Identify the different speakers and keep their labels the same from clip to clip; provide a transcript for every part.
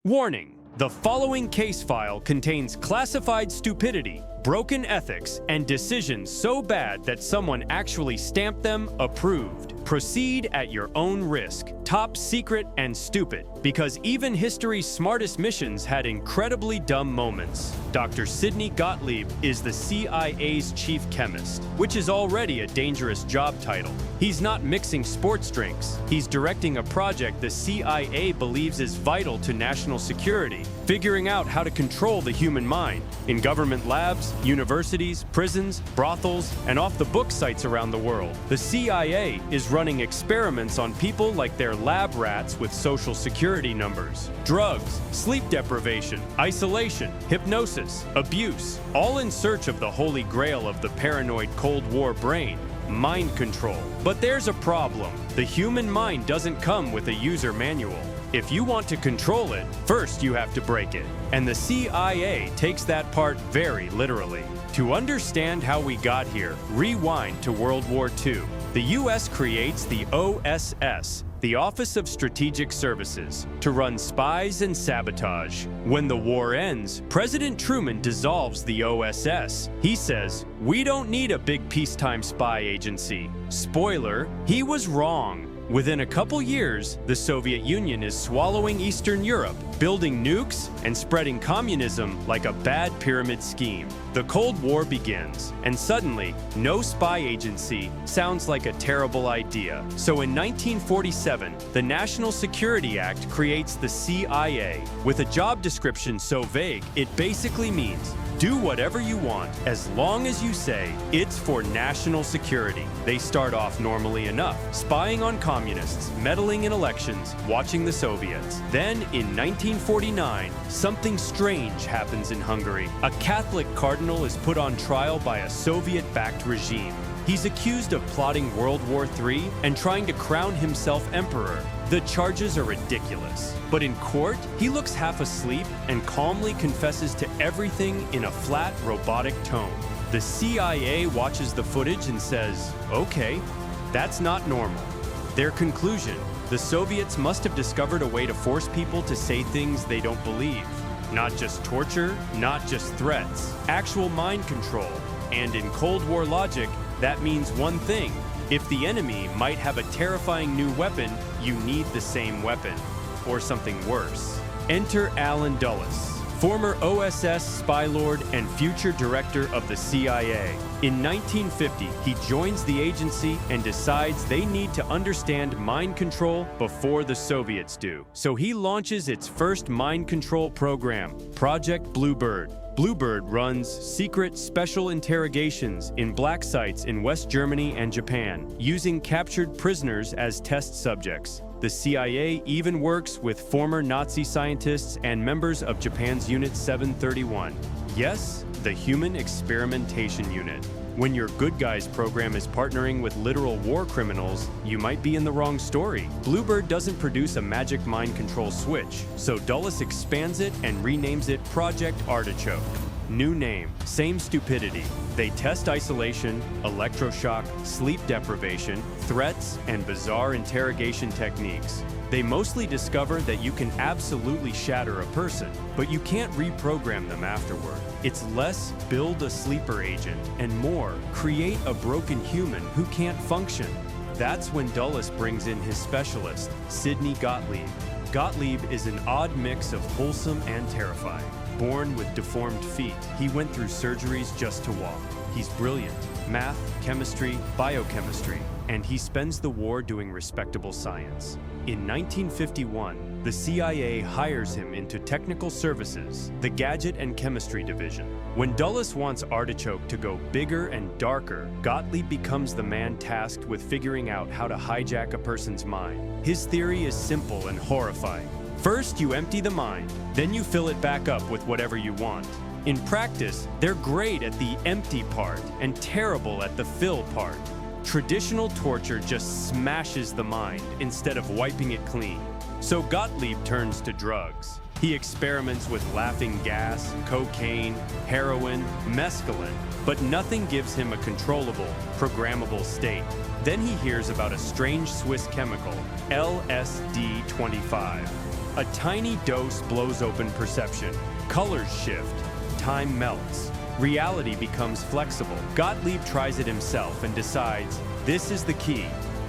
Speaker 1: Warning: the following case file contains classified stupidity, broken ethics, and decisions so bad that someone actually stamped them approved. Proceed at your own risk. Top secret and stupid, because even history's smartest missions had incredibly dumb moments. Dr. Sidney Gottlieb is the CIA's chief chemist, which is already a dangerous job title. He's not mixing sports drinks. He's directing a project the CIA believes is vital to national security, figuring out how to control the human mind in government labs, universities, prisons, brothels, and off-the-book sites around the world. The CIA is running experiments on people like their lab rats with social security numbers. Drugs, sleep deprivation, isolation, hypnosis, abuse, all in search of the holy grail of the paranoid Cold War brain: mind control. But there's a problem. The human mind doesn't come with a user manual. If you want to control it, first you have to break it. And the CIA takes that part very literally. To understand how we got here, rewind to World War II. The US creates the OSS, the Office of Strategic Services, to run spies and sabotage. When the war ends, President Truman dissolves the OSS. He says, "We don't need a big peacetime spy agency." Spoiler, he was wrong. Within a couple years, the Soviet Union is swallowing Eastern Europe, building nukes, and spreading communism like a bad pyramid scheme. The Cold War begins, and suddenly, no spy agency sounds like a terrible idea. So in 1947, the National Security Act creates the CIA, with a job description so vague, it basically means do whatever you want, as long as you say it's for national security. They start off normally enough, spying on communists, meddling in elections, watching the Soviets. Then, in 1949, something strange happens in Hungary. A Catholic cardinal is put on trial by a Soviet-backed regime. He's accused of plotting World War III and trying to crown himself emperor. The charges are ridiculous. But in court, he looks half asleep and calmly confesses to everything in a flat, robotic tone. The CIA watches the footage and says, "Okay, that's not normal." Their conclusion: the Soviets must have discovered a way to force people to say things they don't believe. Not just torture, not just threats, actual mind control. And in Cold War logic, that means one thing: if the enemy might have a terrifying new weapon, you need the same weapon. Or something worse. Enter Alan Dulles, former OSS spy lord and future director of the CIA. In 1950, he joins the agency and decides they need to understand mind control before the Soviets do. So he launches its first mind control program, Project Bluebird. Bluebird runs secret special interrogations in black sites in West Germany and Japan, using captured prisoners as test subjects. The CIA even works with former Nazi scientists and members of Japan's Unit 731. Yes, the Human Experimentation Unit. When your Good Guys program is partnering with literal war criminals, you might be in the wrong story. Bluebird doesn't produce a magic mind control switch, so Dulles expands it and renames it Project Artichoke. New name, same stupidity. They test isolation, electroshock, sleep deprivation, threats, and bizarre interrogation techniques. They mostly discover that you can absolutely shatter a person, but you can't reprogram them afterward. It's less build a sleeper agent and more create a broken human who can't function. That's when Dulles brings in his specialist, Sidney Gottlieb. Gottlieb is an odd mix of wholesome and terrifying. Born with deformed feet, he went through surgeries just to walk. He's brilliant. Math, chemistry, biochemistry, and he spends the war doing respectable science. In 1951, the CIA hires him into Technical Services, the Gadget and Chemistry Division. When Dulles wants Artichoke to go bigger and darker, Gottlieb becomes the man tasked with figuring out how to hijack a person's mind. His theory is simple and horrifying. First, you empty the mind, then you fill it back up with whatever you want. In practice, they're great at the empty part and terrible at the fill part. Traditional torture just smashes the mind instead of wiping it clean. So Gottlieb turns to drugs. He experiments with laughing gas, cocaine, heroin, mescaline, but nothing gives him a controllable, programmable state. Then he hears about a strange Swiss chemical, LSD-25. A tiny dose blows open perception. Colors shift. Time melts. Reality becomes flexible. Gottlieb tries it himself and decides this is the key.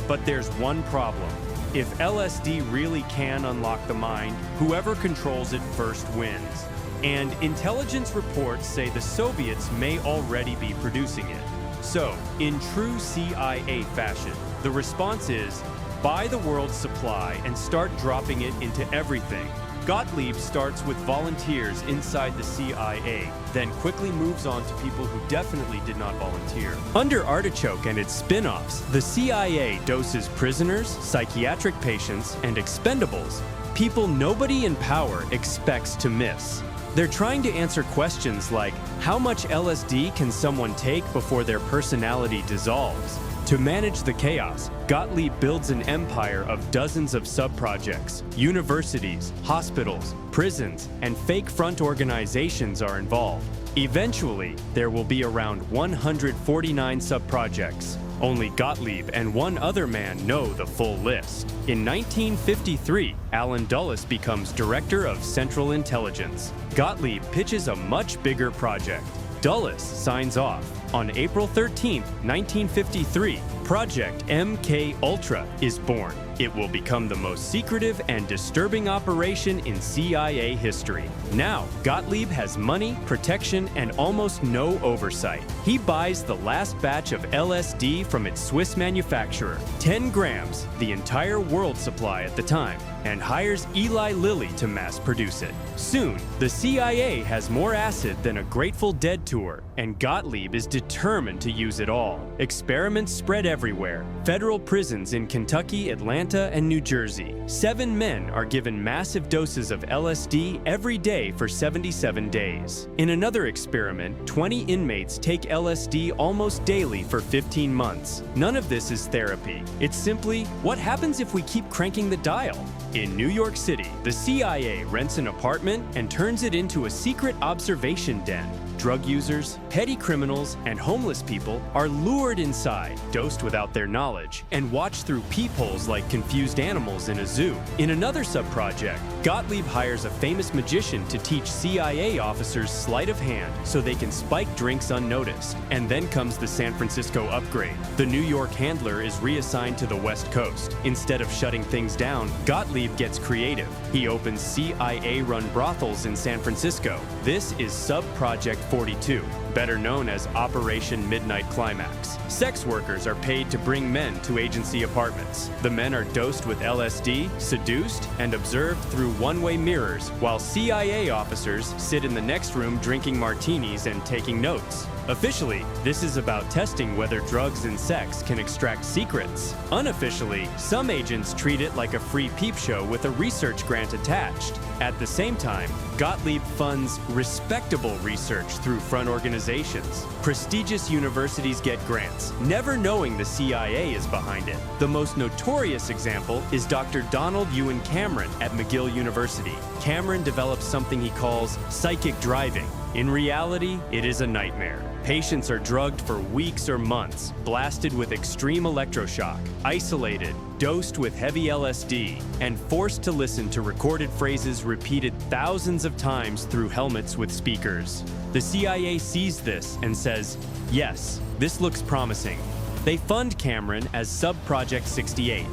Speaker 1: But there's one problem. If LSD really can unlock the mind, whoever controls it first wins. And intelligence reports say the Soviets may already be producing it. So, in true CIA fashion, the response is, buy the world's supply and start dropping it into everything. Gottlieb starts with volunteers inside the CIA, then quickly moves on to people who definitely did not volunteer. Under Artichoke and its spin-offs, the CIA doses prisoners, psychiatric patients, and expendables, people nobody in power expects to miss. They're trying to answer questions like, how much LSD can someone take before their personality dissolves? To manage the chaos, Gottlieb builds an empire of dozens of sub-projects. Universities, hospitals, prisons, and fake front organizations are involved. Eventually, there will be around 149 sub-projects. Only Gottlieb and one other man know the full list. In 1953, Alan Dulles becomes Director of Central Intelligence. Gottlieb pitches a much bigger project. Dulles signs off. On April 13, 1953, Project MKUltra is born. It will become the most secretive and disturbing operation in CIA history. Now, Gottlieb has money, protection, and almost no oversight. He buys the last batch of LSD from its Swiss manufacturer, 10 grams, the entire world supply at the time, and hires Eli Lilly to mass produce it. Soon, the CIA has more acid than a Grateful Dead tour, and Gottlieb is determined to use it all. Experiments spread everywhere. Federal prisons in Kentucky, Atlanta, and New Jersey. 7 men are given massive doses of LSD every day for 77 days. In another experiment, 20 inmates take LSD almost daily for 15 months. None of this is therapy. It's simply, what happens if we keep cranking the dial? In New York City, the CIA rents an apartment and turns it into a secret observation den. Drug users, petty criminals, and homeless people are lured inside, dosed without their knowledge, and watched through peepholes like confused animals in a zoo. In another sub-project, Gottlieb hires a famous magician to teach CIA officers sleight of hand so they can spike drinks unnoticed. And then comes the San Francisco upgrade. The New York handler is reassigned to the West Coast. Instead of shutting things down, Gottlieb gets creative. He opens CIA-run brothels in San Francisco. This is Sub-Project 42, better known as Operation Midnight Climax. Sex workers are paid to bring men to agency apartments. The men are dosed with LSD, seduced, and observed through one-way mirrors, while CIA officers sit in the next room drinking martinis and taking notes. Officially, this is about testing whether drugs and sex can extract secrets. Unofficially, some agents treat it like a free peep show with a research grant attached. At the same time, Gottlieb funds respectable research through front organizations. Prestigious universities get grants, never knowing the CIA is behind it. The most notorious example is Dr. Donald Ewan Cameron at McGill University. Cameron develops something he calls psychic driving. In reality, it is a nightmare. Patients are drugged for weeks or months, blasted with extreme electroshock, isolated, dosed with heavy LSD, and forced to listen to recorded phrases repeated thousands of times through helmets with speakers. The CIA sees this and says, yes, this looks promising. They fund Cameron as Sub-Project 68.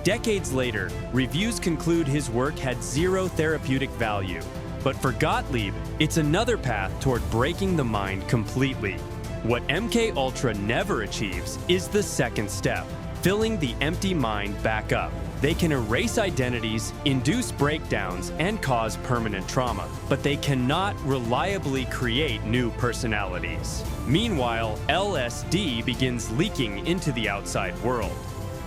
Speaker 1: Decades later, reviews conclude his work had zero therapeutic value. But for Gottlieb, it's another path toward breaking the mind completely. What MKUltra never achieves is the second step, filling the empty mind back up. They can erase identities, induce breakdowns, and cause permanent trauma, but they cannot reliably create new personalities. Meanwhile, LSD begins leaking into the outside world.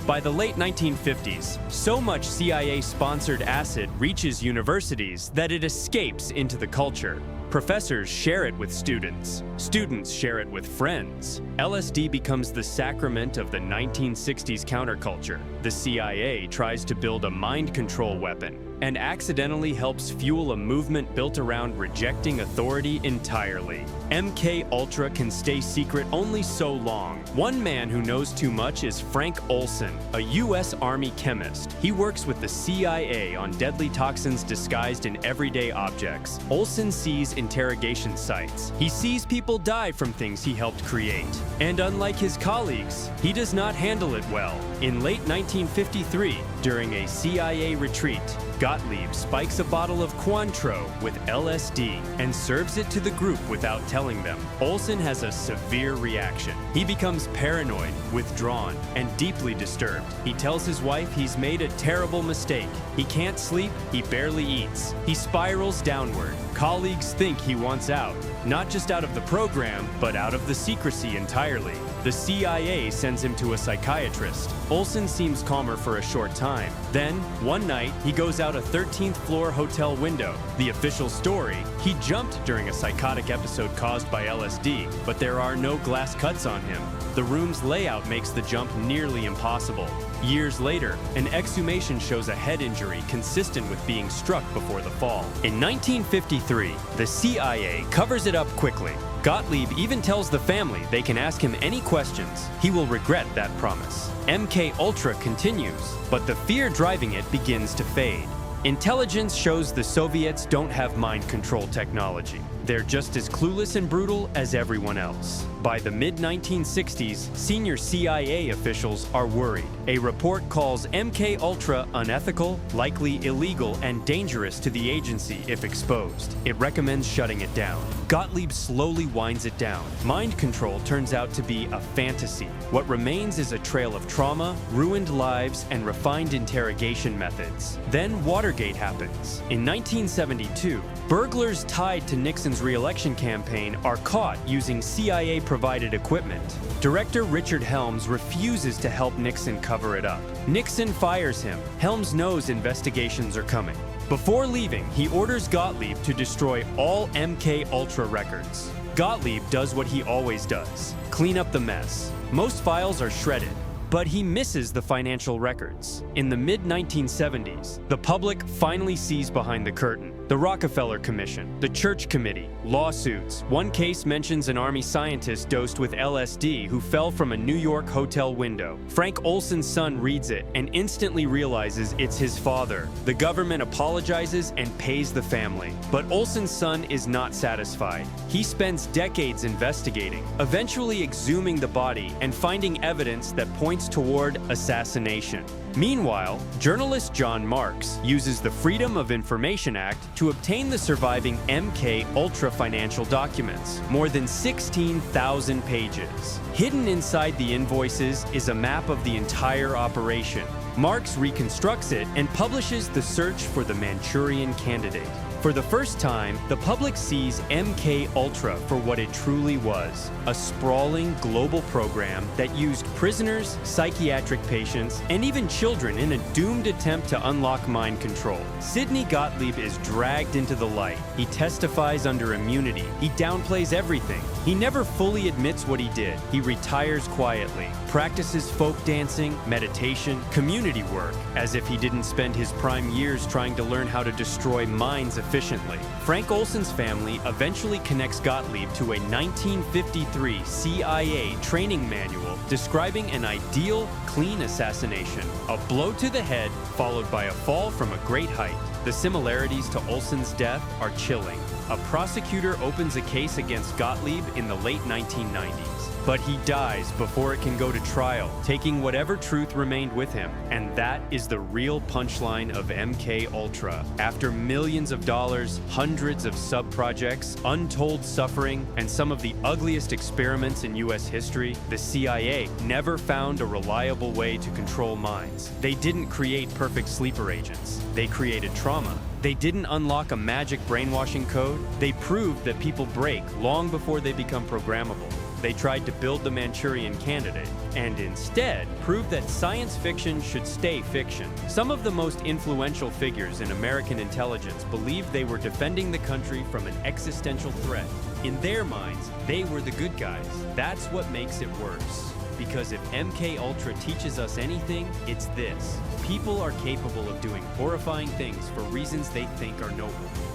Speaker 1: By the late 1950s, so much CIA-sponsored acid reaches universities that it escapes into the culture. Professors share it with students. Students share it with friends. LSD becomes the sacrament of the 1960s counterculture. The CIA tries to build a mind control weapon. and accidentally helps fuel a movement built around rejecting authority entirely. MKUltra can stay secret only so long. One man who knows too much is Frank Olson, a U.S. Army chemist. He works with the CIA on deadly toxins disguised in everyday objects. Olson sees interrogation sites. He sees people die from things he helped create. And unlike his colleagues, he does not handle it well. In late 1953, during a CIA retreat, Gottlieb spikes a bottle of Cointreau with LSD and serves it to the group without telling them. Olson has a severe reaction. He becomes paranoid, withdrawn, and deeply disturbed. He tells his wife he's made a terrible mistake. He can't sleep, he barely eats. He spirals downward. Colleagues think he wants out, not just out of the program, but out of the secrecy entirely. The CIA sends him to a psychiatrist. Olson seems calmer for a short time. Then, one night, he goes out a 13th floor hotel window. The official story, he jumped during a psychotic episode caused by LSD, but there are no glass cuts on him. The room's layout makes the jump nearly impossible. Years later, an exhumation shows a head injury consistent with being struck before the fall. In 1953, the CIA covers it up quickly. Gottlieb even tells the family they can ask him any questions. He will regret that promise. MKUltra continues, but the fear driving it begins to fade. Intelligence shows the Soviets don't have mind control technology. They're just as clueless and brutal as everyone else. By the mid-1960s, senior CIA officials are worried. A report calls MKUltra unethical, likely illegal, and dangerous to the agency if exposed. It recommends shutting it down. Gottlieb slowly winds it down. Mind control turns out to be a fantasy. What remains is a trail of trauma, ruined lives, and refined interrogation methods. Then Watergate happens. In 1972, burglars tied to Nixon's re-election campaign are caught using CIA-provided equipment. Director Richard Helms refuses to help Nixon cover it up. Nixon fires him. Helms knows investigations are coming. Before leaving, he orders Gottlieb to destroy all MKUltra records. Gottlieb does what he always does: clean up the mess. Most files are shredded, but he misses the financial records. In the mid-1970s, the public finally sees behind the curtain. The Rockefeller Commission, the Church Committee, lawsuits. One case mentions an Army scientist dosed with LSD who fell from a New York hotel window. Frank Olson's son reads it and instantly realizes it's his father. The government apologizes and pays the family. But Olson's son is not satisfied. He spends decades investigating, eventually exhuming the body and finding evidence that points toward assassination. Meanwhile, journalist John Marks uses the Freedom of Information Act to obtain the surviving MKUltra financial documents, more than 16,000 pages. Hidden inside the invoices is a map of the entire operation. Marks reconstructs it and publishes the search for the Manchurian Candidate. For the first time, the public sees MKUltra for what it truly was: a sprawling global program that used prisoners, psychiatric patients, and even children in a doomed attempt to unlock mind control. Sidney Gottlieb is dragged into the light. He testifies under immunity. He downplays everything. He never fully admits what he did. He retires quietly, practices folk dancing, meditation, community work, as if he didn't spend his prime years trying to learn how to destroy minds efficiently. Frank Olson's family eventually connects Gottlieb to a 1953 CIA training manual describing an ideal, clean assassination: a blow to the head followed by a fall from a great height. The similarities to Olson's death are chilling. A prosecutor opens a case against Gottlieb in the late 1990s, but he dies before it can go to trial, taking whatever truth remained with him. And that is the real punchline of MKUltra. After millions of dollars, hundreds of sub-projects, untold suffering, and some of the ugliest experiments in US history, the CIA never found a reliable way to control minds. They didn't create perfect sleeper agents. They created trauma. They didn't unlock a magic brainwashing code. They proved that people break long before they become programmable. They tried to build the Manchurian Candidate, and instead proved that science fiction should stay fiction. Some of the most influential figures in American intelligence believed they were defending the country from an existential threat. In their minds, they were the good guys. That's what makes it worse. Because if MKUltra teaches us anything, it's this. People are capable of doing horrifying things for reasons they think are noble.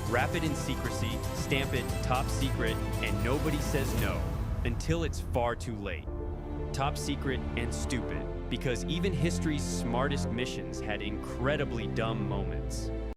Speaker 1: Wrap it in secrecy, stamp it top secret, and nobody says no until it's far too late. Top secret and stupid, because even history's smartest missions had incredibly dumb moments.